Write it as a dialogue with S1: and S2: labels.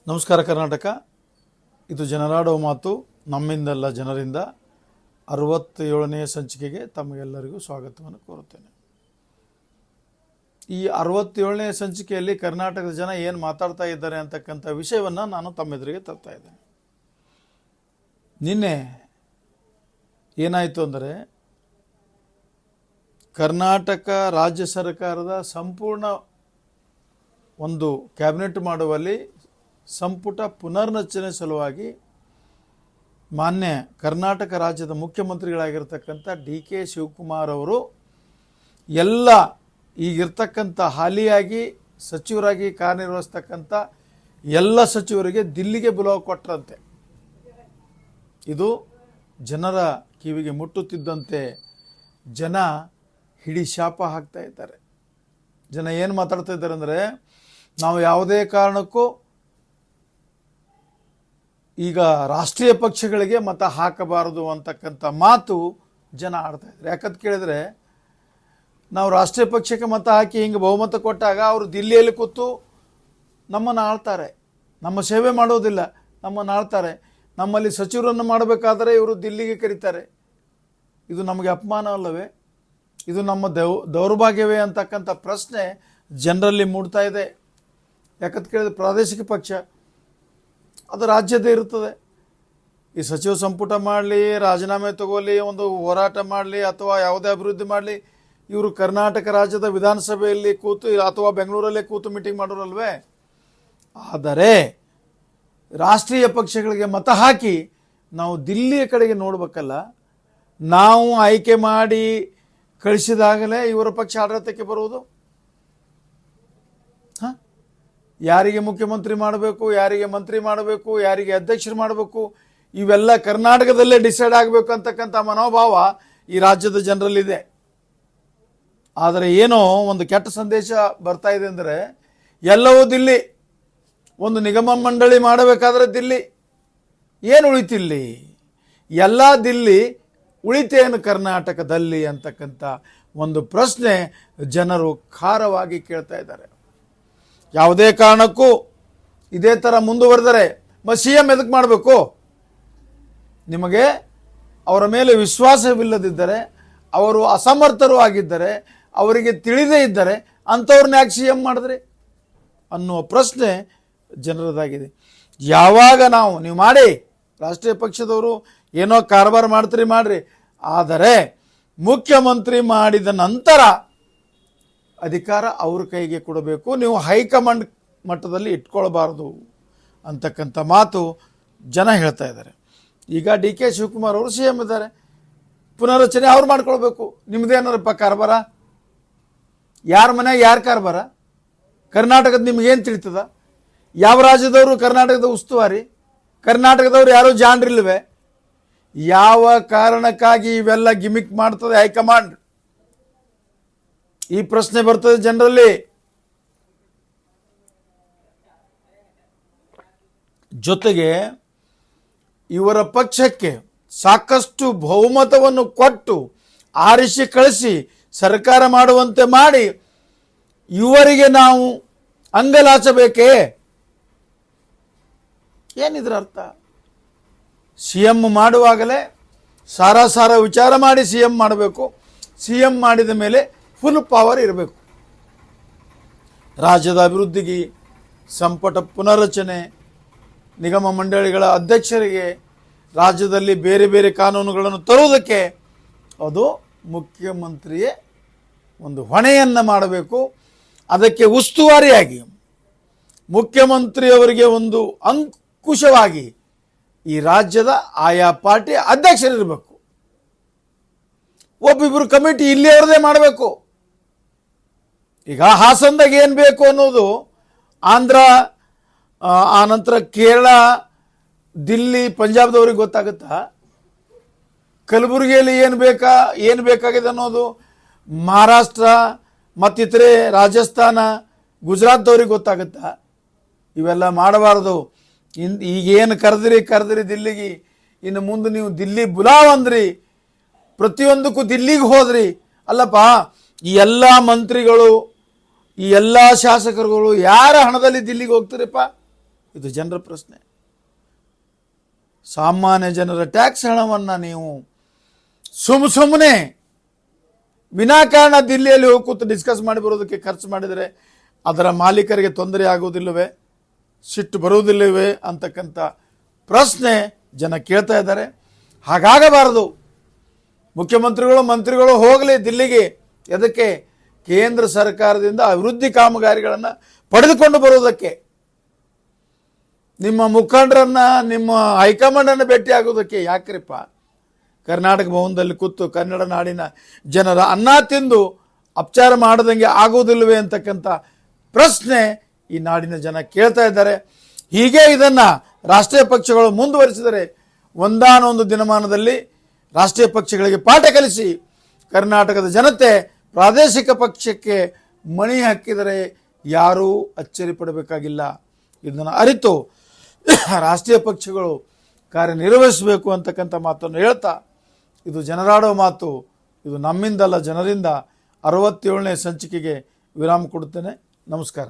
S1: ನಮಸ್ಕಾರ ಕರ್ನಾಟಕ. ಇದು ಜನರಾಡೋ ಮಾತು ನಮ್ಮಿಂದಲ್ಲ ಜನರಿಂದ 67ನೇ ಸಂಚಿಕೆಗೆ ತಮಗೆಲ್ಲರಿಗೂ ಸ್ವಾಗತವನ್ನು ಕೋರುತ್ತೇನೆ. ಈ 67ನೇ ಸಂಚಿಕೆಯಲ್ಲಿ ಕರ್ನಾಟಕದ ಜನ ಏನು ಮಾತಾಡ್ತಾ ಇದ್ದಾರೆ ಅಂತಕ್ಕಂಥ ವಿಷಯವನ್ನು ನಾನು ತಮ್ಮೆದುರಿಗೆ ತರ್ತಾ ಇದ್ದೇನೆ. ನಿನ್ನೆ ಏನಾಯಿತು ಅಂದರೆ, ಕರ್ನಾಟಕ ರಾಜ್ಯ ಸರ್ಕಾರದ ಸಂಪೂರ್ಣ ಒಂದು ಕ್ಯಾಬಿನೆಟ್ ಮಾಡುವಲ್ಲಿ ಸಂಪುಟ ಪುನರ್ರಚನೆ ಸಲುವಾಗಿ ಮಾನ್ಯ ಕರ್ನಾಟಕ ರಾಜ್ಯದ ಮುಖ್ಯಮಂತ್ರಿಗಳಾಗಿರ್ತಕ್ಕಂಥ DK ಶಿವಕುಮಾರ್ ಅವರು ಎಲ್ಲ ಈಗಿರ್ತಕ್ಕಂಥ ಹಾಲಿಯಾಗಿ ಸಚಿವರಾಗಿ ಕಾರ್ಯನಿರ್ವಹಿಸ್ತಕ್ಕಂಥ ಎಲ್ಲ ಸಚಿವರಿಗೆ ದಿಲ್ಲಿಗೆ ಬುಲಾವ್ ಕೊಟ್ಟರಂತೆ. ಇದು ಜನರ ಕಿವಿಗೆ ಮುಟ್ಟುತ್ತಿದ್ದಂತೆ ಜನ ಹಿಡಿ ಶಾಪ ಹಾಕ್ತಾ ಇದ್ದಾರೆ. ಜನ ಏನು ಮಾತಾಡ್ತಾ ಇದ್ದಾರೆ ಅಂದರೆ, ನಾವು ಯಾವುದೇ ಕಾರಣಕ್ಕೂ ಈಗ ರಾಷ್ಟ್ರೀಯ ಪಕ್ಷಗಳಿಗೆ ಮತ ಹಾಕಬಾರದು ಅಂತಕ್ಕಂಥ ಮಾತು ಜನ ಆಡ್ತಾ ಇದ್ದಾರೆ. ಯಾಕಂತ ಕೇಳಿದರೆ, ನಾವು ರಾಷ್ಟ್ರೀಯ ಪಕ್ಷಕ್ಕೆ ಮತ ಹಾಕಿ ಹಿಂಗೆ ಬಹುಮತ ಕೊಟ್ಟಾಗ ಅವರು ದಿಲ್ಲಿಯಲ್ಲಿ ಕೂತು ನಮ್ಮನ್ನು ಆಳ್ತಾರೆ, ನಮ್ಮ ಸೇವೆ ಮಾಡೋದಿಲ್ಲ, ನಮ್ಮನ್ನು ಆಳ್ತಾರೆ. ನಮ್ಮಲ್ಲಿ ಸಚಿವರನ್ನು ಮಾಡಬೇಕಾದರೆ ಇವರು ದಿಲ್ಲಿಗೆ ಕರೀತಾರೆ. ಇದು ನಮಗೆ ಅಪಮಾನ ಅಲ್ಲವೇ? ಇದು ನಮ್ಮ ದೌರ್ಭಾಗ್ಯವೇ ಅಂತಕ್ಕಂಥ ಪ್ರಶ್ನೆ ಜನರಲ್ಲಿ ಮೂಡ್ತಾ ಇದೆ. ಯಾಕಂತ ಕೇಳಿದ್ರೆ, ಪ್ರಾದೇಶಿಕ ಪಕ್ಷ ಅದು ರಾಜ್ಯದೇ ಇರುತ್ತದೆ. ಈ ಸಚಿವ ಸಂಪುಟ ಮಾಡಲಿ, ರಾಜೀನಾಮೆ ತಗೋಲಿ, ಒಂದು ಹೋರಾಟ ಮಾಡಲಿ ಅಥವಾ ಯಾವುದೇ ಅಭಿವೃದ್ಧಿ ಮಾಡಲಿ, ಇವರು ಕರ್ನಾಟಕ ರಾಜ್ಯದ ವಿಧಾನಸಭೆಯಲ್ಲಿ ಕೂತು ಅಥವಾ ಬೆಂಗಳೂರಲ್ಲೇ ಕೂತು ಮೀಟಿಂಗ್ ಮಾಡೋರಲ್ವೇ. ಆದರೆ ರಾಷ್ಟ್ರೀಯ ಪಕ್ಷಗಳಿಗೆ ಮತ ಹಾಕಿ ನಾವು ದಿಲ್ಲಿಯ ಕಡೆಗೆ ನೋಡಬೇಕಲ್ಲ. ನಾವು ಆಯ್ಕೆ ಮಾಡಿ ಕಳಿಸಿದಾಗಲೇ ಇವರ ಪಕ್ಷ ಆಡಳಿತಕ್ಕೆ ಬರುವುದು. ಯಾರಿಗೆ ಮುಖ್ಯಮಂತ್ರಿ ಮಾಡಬೇಕು, ಯಾರಿಗೆ ಮಂತ್ರಿ ಮಾಡಬೇಕು, ಯಾರಿಗೆ ಅಧ್ಯಕ್ಷರು ಮಾಡಬೇಕು, ಇವೆಲ್ಲ ಕರ್ನಾಟಕದಲ್ಲೇ ಡಿಸೈಡ್ ಆಗಬೇಕು ಅಂತಕ್ಕಂಥ ಮನೋಭಾವ ಈ ರಾಜ್ಯದ ಜನರಲ್ಲಿದೆ. ಆದರೆ ಏನೋ ಒಂದು ಕೆಟ್ಟ ಸಂದೇಶ ಬರ್ತಾ ಇದೆ ಅಂದರೆ, ಎಲ್ಲವೂ ದಿಲ್ಲಿ. ಒಂದು ನಿಗಮ ಮಂಡಳಿ ಮಾಡಬೇಕಾದ್ರೆ ದಿಲ್ಲಿ. ಏನು ಉಳಿತಿಲ್ಲಿ? ಎಲ್ಲ ದಿಲ್ಲಿ, ಉಳಿತೇನು ಕರ್ನಾಟಕದಲ್ಲಿ ಅಂತಕ್ಕಂಥ ಒಂದು ಪ್ರಶ್ನೆ ಜನರು ಖಾರವಾಗಿ ಕೇಳ್ತಾ ಇದ್ದಾರೆ. ಯಾವುದೇ ಕಾರಣಕ್ಕೂ ಇದೇ ಥರ ಮುಂದುವರೆದರೆ CM ಎದಕ್ಕೆ ಮಾಡಬೇಕು? ನಿಮಗೆ ಅವರ ಮೇಲೆ ವಿಶ್ವಾಸವಿಲ್ಲದಿದ್ದರೆ, ಅವರು ಅಸಮರ್ಥರು ಆಗಿದ್ದರೆ, ಅವರಿಗೆ ತಿಳಿದೇ ಇದ್ದರೆ ಅಂಥವ್ರನ್ನ ಯಾಕೆ CM ಮಾಡಿದ್ರಿ ಅನ್ನುವ ಪ್ರಶ್ನೆ ಜನರದಾಗಿದೆ. ಯಾವಾಗ ನೀವು ಮಾಡಿ, ರಾಷ್ಟ್ರೀಯ ಪಕ್ಷದವರು ಏನೋ ಕಾರಬಾರ ಮಾಡ್ತೀರಿ ಮಾಡ್ರಿ, ಆದರೆ ಮುಖ್ಯಮಂತ್ರಿ ಮಾಡಿದ ನಂತರ ಅಧಿಕಾರ ಅವ್ರ ಕೈಗೆ ಕೊಡಬೇಕು. ನೀವು ಹೈಕಮಾಂಡ್ ಮಟ್ಟದಲ್ಲಿ ಇಟ್ಕೊಳ್ಬಾರ್ದು ಅಂತಕ್ಕಂಥ ಮಾತು ಜನ ಹೇಳ್ತಾ ಇದ್ದಾರೆ. ಈಗ DK ಶಿವಕುಮಾರ್ ಅವರು CM ಇದ್ದಾರೆ, ಪುನರ್ರಚನೆ ಅವ್ರು ಮಾಡ್ಕೊಳ್ಬೇಕು. ನಿಮ್ದೇನಾರಪ್ಪ ಕಾರಬಾರ? ಯಾರ ಮನೆಯಾಗ ಯಾರು ಕಾರಬಾರ? ಕರ್ನಾಟಕದ ನಿಮ್ಗೇನು ತಿಳಿತದ? ಯಾವ ರಾಜ್ಯದವರು ಕರ್ನಾಟಕದ ಉಸ್ತುವಾರಿ? ಕರ್ನಾಟಕದವ್ರು ಯಾರೂ ಜಾಣ್ರಿಲ್ವೇ? ಯಾವ ಕಾರಣಕ್ಕಾಗಿ ಇವೆಲ್ಲ ಗಿಮಿಕ್ ಮಾಡ್ತದೆ ಹೈಕಮಾಂಡ್? ಈ ಪ್ರಶ್ನೆ ಬರ್ತದೆ ಜನರಲ್ಲಿ. ಜೊತೆಗೆ ಇವರ ಪಕ್ಷಕ್ಕೆ ಸಾಕಷ್ಟು ಬಹುಮತವನ್ನು ಕೊಟ್ಟು ಆರಿಸಿ ಕಳಿಸಿ ಸರ್ಕಾರ ಮಾಡುವಂತೆ ಮಾಡಿ ಇವರಿಗೆ ನಾವು ಅಂಗಲಾಚಬೇಕೇ? ಏನಿದ್ರ ಅರ್ಥ? CM ಮಾಡುವಾಗಲೇ ಸಾರ ವಿಚಾರ ಮಾಡಿ CM ಮಾಡಬೇಕು. CM ಮಾಡಿದ ಮೇಲೆ ಫುಲ್ ಪವರ್ ಇರಬೇಕು. ರಾಜ್ಯದ ಅಭಿವೃದ್ಧಿಗೆ, ಸಂಪುಟ ಪುನರ್ರಚನೆ, ನಿಗಮ ಮಂಡಳಿಗಳ ಅಧ್ಯಕ್ಷರಿಗೆ, ರಾಜ್ಯದಲ್ಲಿ ಬೇರೆ ಬೇರೆ ಕಾನೂನುಗಳನ್ನು ತರುವುದಕ್ಕೆ ಅದು ಮುಖ್ಯಮಂತ್ರಿಯೇ ಒಂದು ಹೊಣೆಯನ್ನು ಮಾಡಬೇಕು. ಅದಕ್ಕೆ ಉಸ್ತುವಾರಿಯಾಗಿ ಮುಖ್ಯಮಂತ್ರಿಯವರಿಗೆ ಒಂದು ಅಂಕುಶವಾಗಿ ಈ ರಾಜ್ಯದ ಆಯಾ ಪಾರ್ಟಿ ಅಧ್ಯಕ್ಷರಿರಬೇಕು. ಒಬ್ಬಿಬ್ಬರು ಕಮಿಟಿ ಇಲ್ಲಿಯವರದೇ ಮಾಡಬೇಕು. ಈಗ ಹಾಸನದಾಗ ಏನು ಬೇಕು ಅನ್ನೋದು ಆಂಧ್ರ, ಆನಂತರ ಕೇರಳ, ದಿಲ್ಲಿ, ಪಂಜಾಬ್ದವ್ರಿಗೆ ಗೊತ್ತಾಗುತ್ತಾ? ಕಲಬುರಗಿಯಲ್ಲಿ ಏನು ಬೇಕಾಗಿದೆ ಅನ್ನೋದು ಮಹಾರಾಷ್ಟ್ರ ಮತ್ತಿತರೆ ರಾಜಸ್ಥಾನ, ಗುಜರಾತ್ದವ್ರಿಗೆ ಗೊತ್ತಾಗುತ್ತಾ? ಇವೆಲ್ಲ ಮಾಡಬಾರ್ದು. ಈಗೇನು ಕರೆದ್ರಿ ದಿಲ್ಲಿಗೆ, ಇನ್ನು ಮುಂದೆ ನೀವು ದಿಲ್ಲಿ ಬುಲಾವ್ ಅಂದ್ರಿ, ಪ್ರತಿಯೊಂದಕ್ಕೂ ದಿಲ್ಲಿಗೆ ಹೋದ್ರಿ. ಅಲ್ಲಪ್ಪ, ಈ ಎಲ್ಲ ಮಂತ್ರಿಗಳು, ಈ ಎಲ್ಲ ಶಾಸಕರುಗಳು ಯಾರ ಹಣದಲ್ಲಿ ದಿಲ್ಲಿಗೆ ಹೋಗ್ತೀರಪ್ಪ? ಇದು ಜನರ ಪ್ರಶ್ನೆ. ಸಾಮಾನ್ಯ ಜನರ ಟ್ಯಾಕ್ಸ್ ಹಣವನ್ನು ನೀವು ಸುಮ್ಮನೆ ವಿನಾಕಾರಣ ದಿಲ್ಲಿಯಲ್ಲಿ ಹೋಗಿ ಕೂತು ಡಿಸ್ಕಸ್ ಮಾಡಿ ಬರೋದಕ್ಕೆ ಖರ್ಚು ಮಾಡಿದರೆ ಅದರ ಮಾಲೀಕರಿಗೆ ತೊಂದರೆ ಆಗುವುದಿಲ್ಲವೇ, ಸಿಟ್ಟು ಬರುವುದಿಲ್ಲವೇ ಅಂತಕ್ಕಂಥ ಪ್ರಶ್ನೆ ಜನ ಕೇಳ್ತಾ ಇದ್ದಾರೆ. ಹಾಗಾಗಬಾರದು. ಮುಖ್ಯಮಂತ್ರಿಗಳು ಮಂತ್ರಿಗಳು ಹೋಗಲಿ ದಿಲ್ಲಿಗೆ. ಅದಕ್ಕೆ ಕೇಂದ್ರ ಸರ್ಕಾರದಿಂದ ಅಭಿವೃದ್ಧಿ ಕಾಮಗಾರಿಗಳನ್ನು ಪಡೆದುಕೊಂಡು ಬರುವುದಕ್ಕೆ, ನಿಮ್ಮ ಮುಖಂಡರನ್ನು ನಿಮ್ಮ ಹೈಕಮಾಂಡನ್ನು ಭೇಟಿಯಾಗೋದಕ್ಕೆ ಯಾಕ್ರಿಪ್ಪ ಕರ್ನಾಟಕ ಭವನದಲ್ಲಿ ಕೂತು ಕನ್ನಡ ನಾಡಿನ ಜನರ ಅನ್ನ ತಿಂದು ಅಪಚಾರ ಮಾಡದಂಗೆ ಆಗುವುದಿಲ್ಲವೇ ಅಂತಕ್ಕಂಥ ಪ್ರಶ್ನೆ ಈ ನಾಡಿನ ಜನ ಕೇಳ್ತಾ ಇದ್ದಾರೆ. ಹೀಗೆ ಇದನ್ನು ರಾಷ್ಟ್ರೀಯ ಪಕ್ಷಗಳು ಮುಂದುವರಿಸಿದರೆ ಒಂದಾನೊಂದು ದಿನಮಾನದಲ್ಲಿ ರಾಷ್ಟ್ರೀಯ ಪಕ್ಷಗಳಿಗೆ ಪಾಠ ಕಲಿಸಿ ಕರ್ನಾಟಕದ ಜನತೆ ಪ್ರಾದೇಶಿಕ ಪಕ್ಷಕ್ಕೆ ಮಣಿ ಹಾಕಿದರೆ ಯಾರೂ ಅಚ್ಚರಿ ಪಡಬೇಕಾಗಿಲ್ಲ. ಇದನ್ನು ಅರಿತು ರಾಷ್ಟ್ರೀಯ ಪಕ್ಷಗಳು ಕಾರ್ಯನಿರ್ವಹಿಸಬೇಕು ಅಂತಕ್ಕಂಥ ಮಾತನ್ನು ಹೇಳ್ತಾ, ಇದು ಜನರಾಡೋ ಮಾತು, ಇದು ನಮ್ಮಿಂದಲ್ಲ ಜನರಿಂದ 67ನೇ ಸಂಚಿಕೆಗೆ ವಿರಾಮ ಕೊಡುತ್ತೇನೆ. ನಮಸ್ಕಾರ.